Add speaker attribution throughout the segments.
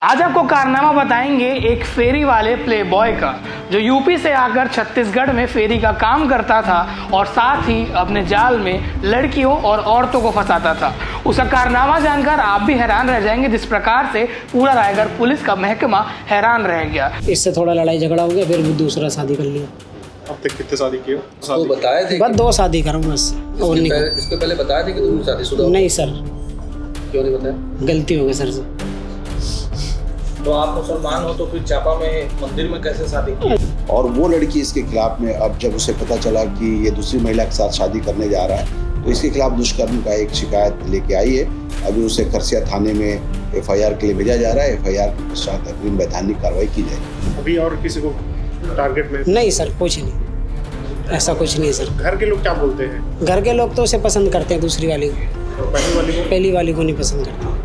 Speaker 1: आज आपको कारनामा बताएंगे एक फेरी वाले प्ले बॉय का, जो यूपी से आकर छत्तीसगढ़ में फेरी का काम करता था और साथ ही अपने जाल में लड़कियों और औरतों को फंसाता था। उसका कारनामा जानकर आप भी हैरान रह जाएंगे, जिस प्रकार से पूरा रायगढ़ पुलिस का महकमा हैरान रह गया।
Speaker 2: इससे थोड़ा लड़ाई झगड़ा हो गया, फिर दूसरा शादी कर लिया।
Speaker 3: अब तक कितने शादी किए?
Speaker 4: तो बताए थे
Speaker 2: बस 2 शादी करूँ बस। और नहीं,
Speaker 4: इसके पहले बताया थे कि तुम शादीशुदा हो?
Speaker 2: नहीं सर,
Speaker 4: क्यों नहीं बताया?
Speaker 2: गलती हो गई सर से।
Speaker 5: तो आप मुसलमान हो तो फिर चापा में मंदिर में कैसे शादी की?
Speaker 6: और वो लड़की इसके खिलाफ में, अब जब उसे पता चला कि ये दूसरी महिला के साथ शादी करने जा रहा है, तो इसके खिलाफ दुष्कर्म का एक शिकायत लेके आई है। अभी उसे खरसिया थाने में एफआईआर के लिए भेजा जा रहा है। एफआईआर के पश्चात अग्रिम वैधानिक कार्रवाई की जाएगी।
Speaker 3: अभी और किसी को टारगेट में?
Speaker 2: नहीं सर, कुछ नहीं, ऐसा कुछ नहीं सर।
Speaker 3: घर के लोग क्या बोलते हैं?
Speaker 2: घर के लोग तो उसे पसंद करते हैं, दूसरी वाली को।
Speaker 3: और पहली वाली को
Speaker 2: नहीं पसंद करते।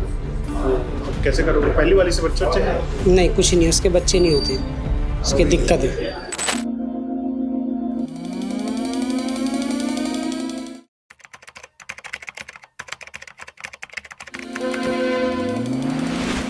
Speaker 3: अब कैसे करोगे? पहली वाली से बच्चे हैं?
Speaker 2: नहीं, कुछ नहीं, उसके बच्चे नहीं होते, उसकी दिक्कत है।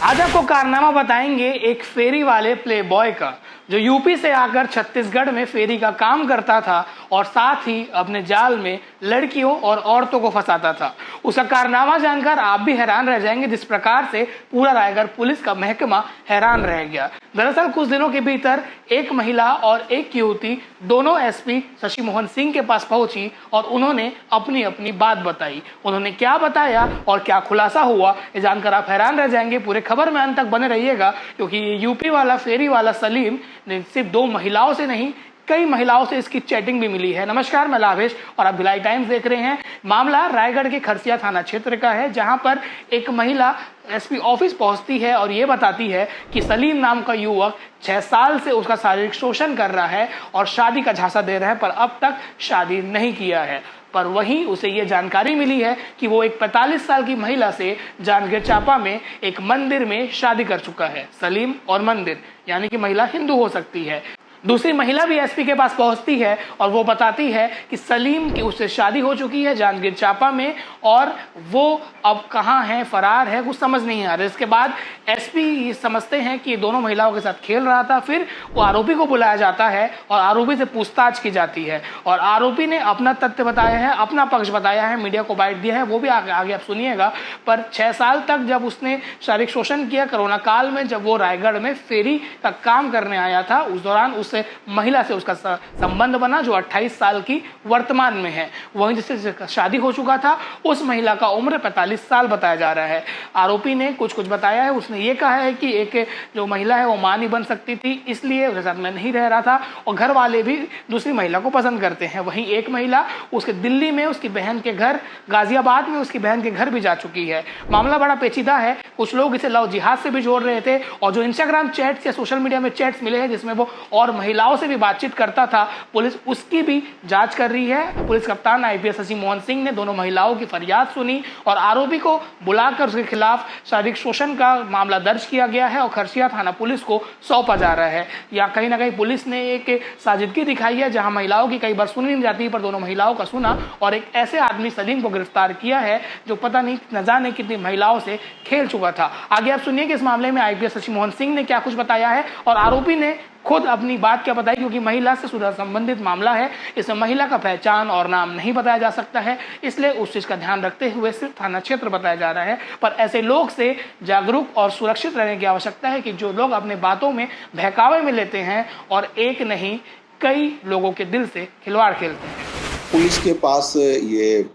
Speaker 1: आज आपको कारनामा बताएंगे एक फेरी वाले प्ले बॉय का, जो यूपी से आकर छत्तीसगढ़ में फेरी का काम करता था और साथ ही अपने जाल में लड़कियों और औरतों को फंसाता था। उसका कारनामा जानकर आप भी हैरान रह जाएंगे, जिस प्रकार से पूरा रायगढ़ पुलिस का महकमा हैरान रह गया। दरअसल कुछ दिनों के भीतर एक महिला और एक युवती दोनों एसपी शशि मोहन सिंह के पास पहुंची और उन्होंने अपनी अपनी बात बताई। उन्होंने क्या बताया और क्या खुलासा हुआ, ये जानकर आप हैरान रह जाएंगे। पूरे खबर में अंत तक बने रहिएगा, क्योंकि ये यूपी वाला फेरी वाला सलीम ने सिर्फ 2 महिलाओं से नहीं, कई महिलाओं से इसकी चैटिंग भी मिली है। नमस्कार, मैं लावेश और आप भिलाई टाइम्स देख रहे हैं। मामला रायगढ़ के खरसिया थाना क्षेत्र का है, जहां पर एक महिला एसपी ऑफिस पहुंचती है और ये बताती है कि सलीम नाम का युवक 6 साल से उसका शारीरिक शोषण कर रहा है और शादी का झांसा दे रहा है, पर अब तक शादी नहीं किया है। पर वहीं उसे ये जानकारी मिली है कि वो एक 45 साल की महिला से जांजगीर चांपा में एक मंदिर में शादी कर चुका है। सलीम और मंदिर, यानी कि महिला हिंदू हो सकती है। दूसरी महिला भी एसपी के पास पहुंचती है और वो बताती है कि सलीम की उससे शादी हो चुकी है जांजगीर चांपा में, और वो अब कहाँ है, फरार है, कुछ समझ नहीं आ रहा। इसके बाद एसपी समझते हैं कि दोनों महिलाओं के साथ खेल रहा था। फिर वो आरोपी को बुलाया जाता है और आरोपी से पूछताछ की जाती है और आरोपी ने अपना तथ्य बताया है, अपना पक्ष बताया है, मीडिया को बाइट दिया है, वो भी आगे आप सुनिएगा। पर 6 साल तक जब उसने शारीरिक शोषण किया, कोरोना काल में जब वो रायगढ़ में फेरी का काम करने आया था, उस दौरान उस महिला से उसका संबंध बना, जो 28 साल की वर्तमान में है। वहीं जिससे शादी हो चुका था, उस महिला का उम्र 45 साल बताया जा रहा है। आरोपी ने कुछ बताया है। उसने ये कहा है कि एक जो महिला है वो मां नहीं बन सकती थी, इसलिए उसके साथ मैं नहीं रह रहा था, और घर वाले भी दूसरी महिला को पसंद करते हैं। वहीं एक महिला उसके दिल्ली में उसकी बहन के घर, गाजियाबाद में उसकी बहन के घर भी जा चुकी है। मामला बड़ा पेचीदा है। कुछ लोग इसे लव जिहाद से भी जोड़ रहे थे, और जो इंस्टाग्राम चैट्स या सोशल मीडिया में चैट्स मिले हैं जिसमें वो और महिलाओं से भी बातचीत करता था, पुलिस उसकी भी जांच कर रही है। पुलिस कप्तान आईपीएस शशि मोहन सिंह ने दोनों महिलाओं की फरियाद सुनी और आरोपी को बुलाकर उसके खिलाफ शारीरिक शोषण का मामला दर्ज किया गया है और खरसिया थाना पुलिस को सौंपा जा रहा है। या कहीं ना कहीं पुलिस ने एक साजिदगी दिखाई है, जहां महिलाओं की कई बार सुनी नहीं जाती, पर दोनों महिलाओं का सुना और एक ऐसे आदमी सलीम को गिरफ्तार किया है जो पता नहीं न जाने कितनी महिलाओं से खेल चुका था। आगे आप सुनिए कि इस मामले में आईपीएस शशि मोहन सिंह ने क्या कुछ बताया है और आरोपी ने खुद अपनी बात क्या बताई, क्योंकि महिला से संबंधित मामला है। इसमें महिला का पहचान और नाम नहीं बताया जा सकता है, इसलिए उस चीज का ध्यान रखते हुए सिर्फ थाना क्षेत्र बताया जा रहा है। पर ऐसे लोग से जागरूक और सुरक्षित रहने की आवश्यकता है कि जो लोग अपने बातों में बहकावे में लेते हैं और एक नहीं कई लोगों के दिल से खिलवाड़ खेलते हैं।
Speaker 6: पुलिस के पास ये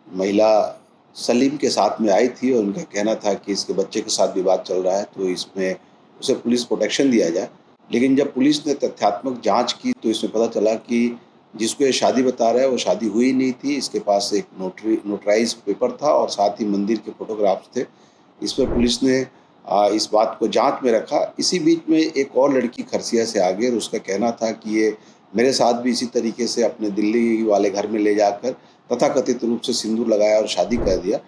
Speaker 6: महिला सलीम के साथ में आई थी और उनका कहना था कि इसके बच्चे के साथ विवाद चल रहा है, तो इसमें उसे पुलिस प्रोटेक्शन दिया जाए। लेकिन जब पुलिस ने तथ्यात्मक जांच की तो इसमें पता चला कि जिसको ये शादी बता रहा है वो शादी हुई नहीं थी। इसके पास एक नोटराइज पेपर था और साथ ही मंदिर के फोटोग्राफ्स थे। इस पर पुलिस ने इस बात को जांच में रखा। इसी बीच में एक और लड़की खरसिया से आ गई और उसका कहना था कि ये मेरे साथ भी इसी तरीके से अपने दिल्ली वाले घर में ले जाकर तथाकथित रूप से सिंदूर लगाया और शादी कर दिया।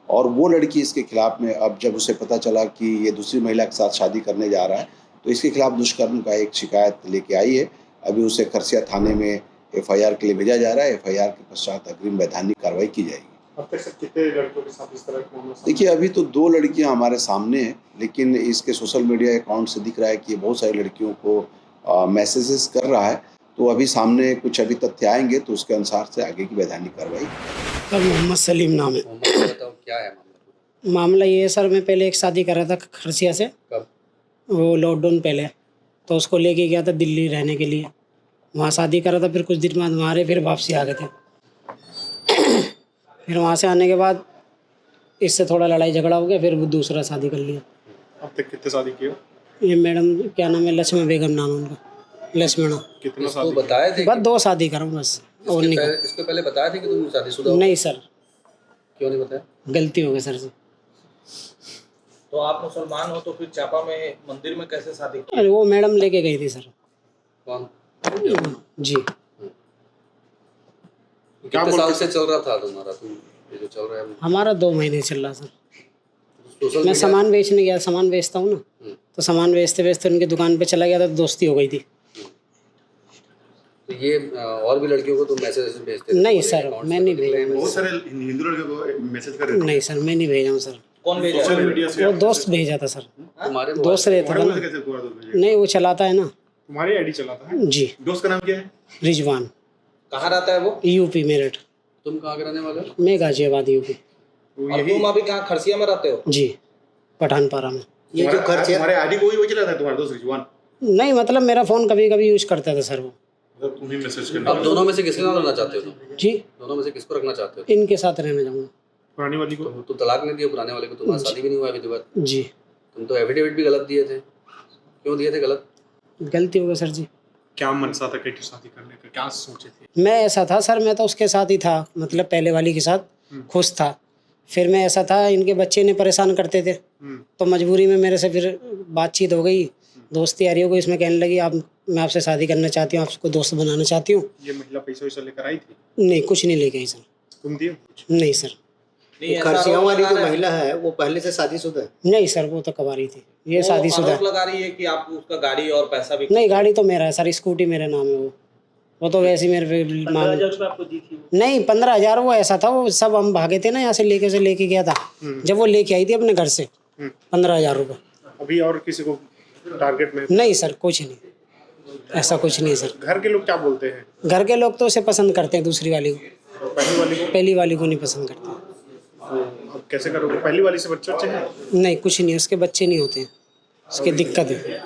Speaker 6: और वो लड़की इसके खिलाफ में, अब जब उसे पता चला कि ये दूसरी महिला के साथ शादी करने जा रहा है, तो इसके खिलाफ दुष्कर्म का एक शिकायत लेके आई है। अभी उसे खरसिया थाने में एफआईआर के लिए भेजा जा रहा है। एफआईआर के पश्चात अग्रिम वैधानिक कार्रवाई की जाएगी।
Speaker 3: अब तक सर कितने लड़कों के साथ इस तरह का मामला?
Speaker 6: देखिए, अभी तो 2 लड़कियां हमारे सामने हैं, लेकिन इसके सोशल मीडिया अकाउंट से दिख रहा है कि ये बहुत सारी लड़कियों को मैसेजेस कर रहा है। तो अभी सामने कुछ अभी तथ्य आएंगे तो उसके अनुसार से आगे की वैधानिक कार्रवाई।
Speaker 2: सर मोहम्मद सलीम नाम है।
Speaker 4: मोहम्मद, बताओ क्या है मामला?
Speaker 2: मामला ये है सर, मैं पहले एक शादी कर रहा था खरसिया से,
Speaker 4: कब?
Speaker 2: वो लॉकडाउन पहले। तो उसको लेके गया था दिल्ली रहने के लिए, वहाँ शादी करा था। फिर कुछ दिन बाद वहाँ रहे, फिर वापसी आ गए थे। फिर वहाँ से आने के बाद इससे थोड़ा लड़ाई झगड़ा हो गया, फिर वो दूसरा शादी कर लिया।
Speaker 3: अब तक कितने शादी किए?
Speaker 2: ये मैडम क्या नाम है, लक्ष्मण बेगम नाम है उनका, लक्ष्मणा।
Speaker 3: कितना
Speaker 4: इसको
Speaker 3: शादी?
Speaker 4: बताए थे
Speaker 2: बस 2 शादी करूँ बस, और नहीं कर।
Speaker 4: इसके पहले बताए थे कि तुम शादीशुदा हो?
Speaker 2: नहीं सर,
Speaker 4: क्यों नहीं बताया?
Speaker 2: गलती हो गई सर जी।
Speaker 5: तो आप मुसलमान हो तो फिर चापा में मंदिर में कैसे शादी की?
Speaker 2: अरे वो मैडम लेके गई थी सर।
Speaker 4: कौन?
Speaker 2: जी।
Speaker 4: कितने साल से चल रहा था तुम्हारा, तुम ये जो चल रहा है?
Speaker 2: हमारा 2 महीने चल रहा सर।
Speaker 4: सोशल
Speaker 2: मैं
Speaker 4: मीडिया-
Speaker 2: सामान बेचने गया, सामान बेचता हूँ ना, तो सामान बेचते बेचते उनकी दुकान पे चला गया था, तो दोस्ती हो गई थी।
Speaker 4: तो ये और भी लड़कियों को तुम मैसेज भेजते थे?
Speaker 2: नहीं सर, मैं नहीं भेजा।
Speaker 3: बहुत सारे हिंदू लड़कों को मैसेज कर रहे थे।
Speaker 2: नहीं सर, मैं नहीं भेजा हूँ सर।
Speaker 5: कौन भेजा?
Speaker 3: सोशल मीडिया से
Speaker 2: वो दोस्त भेजा था सर,
Speaker 4: तुम्हारे
Speaker 2: दोस्त रहता था
Speaker 3: तुम्हारे
Speaker 2: ना।
Speaker 3: कैसे पूरा दोस्त भेजेगा?
Speaker 2: नहीं, वो चलाता है ना।
Speaker 3: तुम्हारी आईडी चलाता है?
Speaker 2: जी।
Speaker 3: दोस्त का नाम क्या है?
Speaker 2: रिजवान,
Speaker 5: कहाँ रहता है वो?
Speaker 2: यूपी मेरठ।
Speaker 4: तुम कहाँ के रहने वाले हो?
Speaker 2: मैं गाजियाबाद यूपी।
Speaker 3: वो
Speaker 5: और
Speaker 3: यही
Speaker 5: तुम अभी कहाँ खरसिया में रहते हो?
Speaker 2: जी, पठानपारा में।
Speaker 3: ये जो खर्च है तुम्हारे आईडी को वही चलाता है तुम्हारा दोस्त रिजवान?
Speaker 2: नहीं मतलब मेरा फ़ोन कभी कभी यूज करता था सर वो।
Speaker 3: मतलब तुम ही मैसेज करना।
Speaker 4: अब दोनों में से किसके साथ रहना चाहते हो तुम?
Speaker 2: जी,
Speaker 4: दोनों में से किसको रखना चाहते हो?
Speaker 2: इनके साथ रहना चाहूँगा।
Speaker 3: पुरानी वाली को?
Speaker 4: तुम तलाक नहीं दिए पुराने वाले को, तुम्हारा शादी भी नहीं हुआ अभी तक।
Speaker 2: जी,
Speaker 4: तुम तो एफिडेविट भी गलत दिए थे। क्यों दिए थे गलत?
Speaker 2: गलती हो गई सर जी।
Speaker 3: क्या मनसा था कहीं शादी करने का, क्या सोचे थे?
Speaker 2: मैं ऐसा था सर, मैं तो उसके साथ ही था, मतलब पहले वाली के साथ खुश था। फिर मैं ऐसा था, इनके बच्चे ने परेशान करते थे, तो मजबूरी में मेरे से फिर बातचीत हो गई, दोस्ती यारी हो गई। इसमें कहने लगी आप, मैं आपसे शादी करना चाहती हूँ, आपको दोस्त बनाना चाहती हूँ।
Speaker 3: ये महिला पैसा वैसा लेकर आई थी?
Speaker 2: नहीं, कुछ नहीं लेके आई सर।
Speaker 3: तुम दिए कुछ?
Speaker 2: नहीं सर।
Speaker 5: नहीं, ऐसा
Speaker 7: खरसिया
Speaker 5: आरोप
Speaker 7: वाली
Speaker 5: लगा
Speaker 7: जो
Speaker 5: रहा है-
Speaker 7: महिला है वो पहले से शादीशुदा है।
Speaker 2: नहीं सर, वो तो कवारी थी, ये
Speaker 5: वो
Speaker 2: शादीशुदा
Speaker 5: आरोप लगा रही है कि आप उसका गाड़ी और पैसा भी।
Speaker 2: नहीं, गाड़ी तो मेरा है सर, स्कूटी मेरे नाम है। वो तो वैसे ही मेरे पे मान।
Speaker 5: आपको दी थी?
Speaker 2: नहीं, 15,000 वो ऐसा था, वो सब हम भागे थे ना यहाँ से, लेके गया था। जब वो लेके आई थी अपने घर से 15,000 रुपये।
Speaker 3: अभी और किसी को टारगेट में?
Speaker 2: नहीं सर, कुछ नहीं, ऐसा कुछ नहीं सर।
Speaker 3: घर के लोग क्या बोलते हैं?
Speaker 2: घर के लोग तो उसे पसंद करते हैं, दूसरी वाली को।
Speaker 3: और पहली वाली को?
Speaker 2: पहली वाली को नहीं पसंद करते।
Speaker 3: तो अब कैसे करोगे? पहली वाली से बच्चे हैं?
Speaker 2: नहीं, कुछ नहीं, उसके बच्चे नहीं होते हैं, उसकी दिक्कत है।